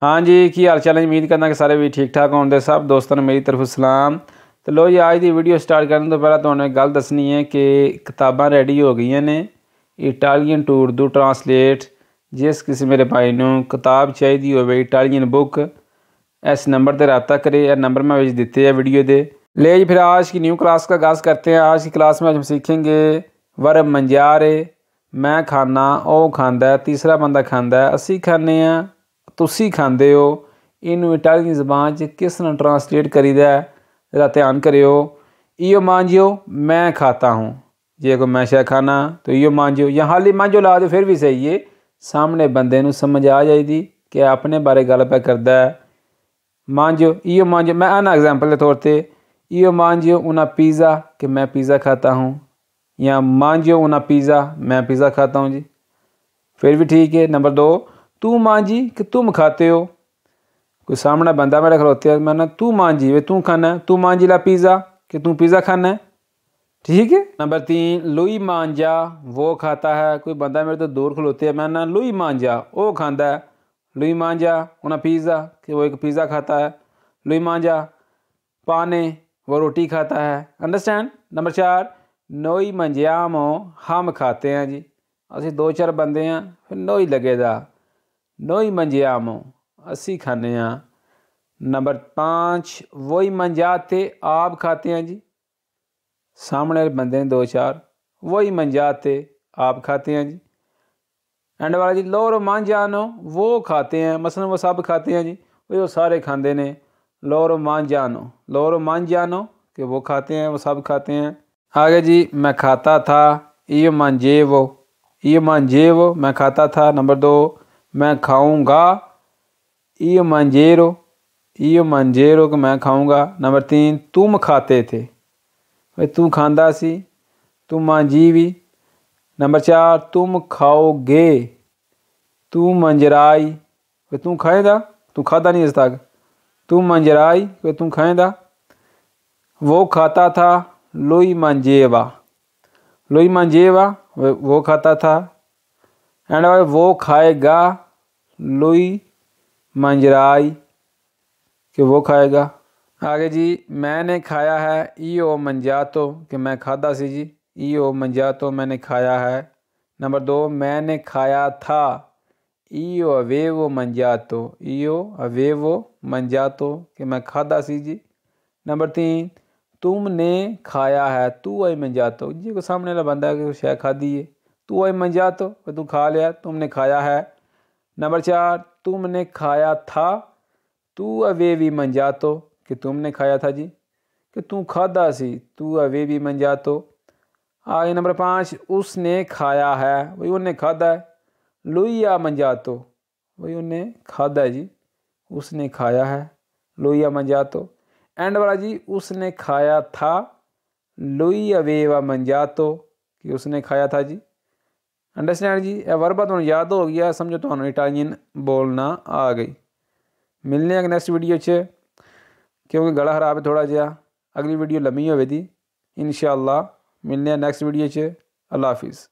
हाँ जी, की हाल चाल है? उम्मीद करना कि सारे भी ठीक ठाक होंगे। सब दोस्तों ने मेरी तरफ सलाम। तो लो जी, आज की वीडियो स्टार्ट करने तो पहले तो एक गल दसनी है कि किताबां रेडी हो गई ने इटालियन टू उर्दू ट्रांसलेट। जिस किसी मेरे भाई को किताब चाहिए हो इटालियन बुक, इस नंबर पर रब्ता करे। यह नंबर मैं दिते है वीडियो दे। ले जी, फिर आज की न्यू क्लास का आगाज़ करते हैं। आज की क्लास में आज हम सीखेंगे वर्ब मंजारे। मैं खाना, ओ खांदा, तीसरा बंदा खांदा, असी खाने हैं, तुसी खांदे हो। इनू इटालियन जबान च किस तरह ट्रांसलेट करीदा है, जरा ध्यान करियो। इो मांजियो, मैं खाता हूँ। जे को मैं शै खाना तो इो मांजियो, या हाली मांजो ला दो फिर भी सही है। सामने बंदे नू समझ आ जाएगी कि अपने बारे गल पे करदा है। मांजियो, इो मांजियो, मैं आना एग्जाम्पल के तौर पर, इो मांजियो उना पिज़्ज़ा, कि मैं पिज़्ज़ा खाता हूँ। या मांजियो उना पिज़्ज़ा, मैं पिज़्ज़ा खाता हूँ जी, फिर भी ठीक है। नंबर 2, तू मांजी, कि तुम खाते हो। कोई सामने बंदा मेरा खलोते है, मैंने तू मांजी, वे तू खाना है, तू मांजी ला पिज़्ज़ा, कि तू पिज़्ज़ा खाना है, ठीक है। नंबर 3, लुई मांजा, वो खाता है। कोई बंदा मेरे तो दूर खलोते है, मैंने लुई मांजा, वो खाता है। लुई मांजा उना पिज़्ज़ा, कि वो एक पिज़्ज़ा खाता है। लुई मांजा पाने, वो रोटी खाता है। अंडरस्टैंड। नंबर 4, नोई मंजियामो, हम खाते हैं जी। असी 2-4 बंदे हैं, फिर नोई लगेगा, नोई मंजियामो, असी खाने हैं। नंबर 5, वही मंजाते, आप खाते हैं जी। सामने बंदे हैं 2-4, वही मंजाते, आप खाते हैं जी। एंड वाला जी, लोरो मांजानो, वो खाते हैं, मसलन वो सब खाते हैं जी, वो सारे खाते ने। लोरो मांजानो, लोरो मांजानो, कि वो खाते हैं, वो सब खाते हैं। आगे जी, मैं खाता था, इो मांजेवो, इो मांजेवो, मैं खाता था। नंबर 2, मैं खाऊंगा, इो मांजेरो, इो मांजेरो, कि मैं खाऊंगा। नंबर 3, तुम खाते थे, भाई तू खांदा सी, तू मांजीवी। नंबर 4, तुम खाओगे, तू मंजराई, भाई तू खाएगा, तू खाता नहीं इस तक, तू मंजराई, भाई तू खाएगा। वो खाता था, लुई मांजेवा, लुई मांजेवा, वो खाता था। एंड वो खाएगा, लुई मंजराई, कि वो खाएगा। आगे जी, मैंने खाया है, इो मंजातो, कि मैं खाता सी जी, इो मंजातो, मैंने खाया है। नंबर 2, मैंने खाया था, इो अवेवो मंजातो, इो अवेवो मंजातो, कि मैं खाता सी जी। नंबर 3, तुमने खाया है, तू आई मंजातो, जी को सामने वाला बंदा है कि शै खादी है, तू आई मंजातो, तू खा लिया, तुमने खाया है। नंबर 4, तुमने खाया था, तू अवेवी मंजातो, कि तुमने खाया था जी, कि तू खादा सी, तू अवेवी मंजातो। आगे नंबर 5, उसने खाया है, वही उन्हें खादा है। लुइया मंजातो, वही उन्हें खादा है जी, उसने खाया है। लुइया मंजातो। एंड वाला जी, उसने खाया था, लुई अवेवा मंजातो, कि उसने खाया था जी। अंडरस्टैंड जी। यह वर्बा तो याद हो गया, समझो तो इटालियन बोलना आ गई। मिलने हैं नैक्सट वीडियो च, क्योंकि गला खराब है थोड़ा जहा, अगली वीडियो लम्मी होगी। इंशाअल्लाह मिलने हैं नैक्सट वीडियो च। अल्लाह हाफिज़।